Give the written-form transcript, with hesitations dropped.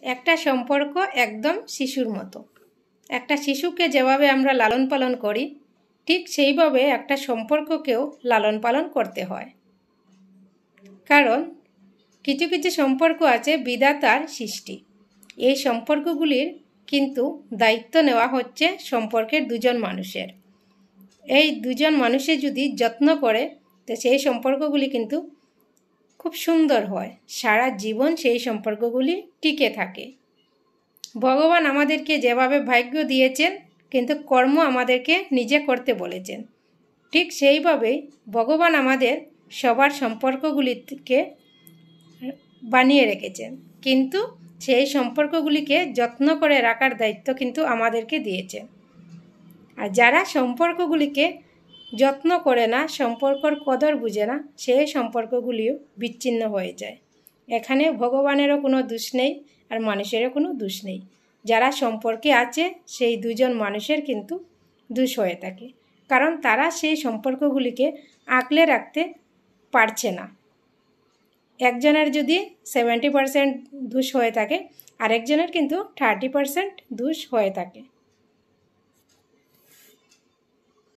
একটা সম্পর্ক একদম শিশুর মতো। একটা শিশুকে যেভাবে আমরা লালন পালন করি, ঠিক সেইভাবে একটা সম্পর্ককেও লালন পালন করতে হয়। কারণ কিছু কিছু সম্পর্ক আছে বিধাতার সৃষ্টি। এই সম্পর্কগুলির কিন্তু দায়িত্ব নেওয়া হচ্ছে সম্পর্কের দুজন মানুষের। এই দুজন মানুষে যদি যত্ন করে, তো সেই সম্পর্কগুলি কিন্তু খুব সুন্দর হয়, সারা জীবন সেই সম্পর্কগুলি টিকে থাকে। ভগবান আমাদেরকে যেভাবে ভাগ্য দিয়েছেন, কিন্তু কর্ম আমাদেরকে নিজে করতে বলেছেন, ঠিক সেইভাবেই ভগবান আমাদের সবার সম্পর্কগুলিকে বানিয়ে রেখেছেন, কিন্তু সেই সম্পর্কগুলিকে যত্ন করে রাখার দায়িত্ব কিন্তু আমাদেরকে দিয়েছেন। আর যারা সম্পর্কগুলিকে যত্ন করে না, সম্পর্কর কদর বুঝে না, সেই সম্পর্কগুলিও বিচ্ছিন্ন হয়ে যায়। এখানে ভগবানেরও কোনো দোষ নেই, আর মানুষেরও কোনো দোষ নেই। যারা সম্পর্কে আছে সেই দুজন মানুষের কিন্তু দোষ হয়ে থাকে, কারণ তারা সেই সম্পর্কগুলিকে আঁকলে রাখতে পারছে না। একজনের যদি 70% দোষ হয়ে থাকে, আরেকজনের কিন্তু 30% দোষ হয়ে থাকে।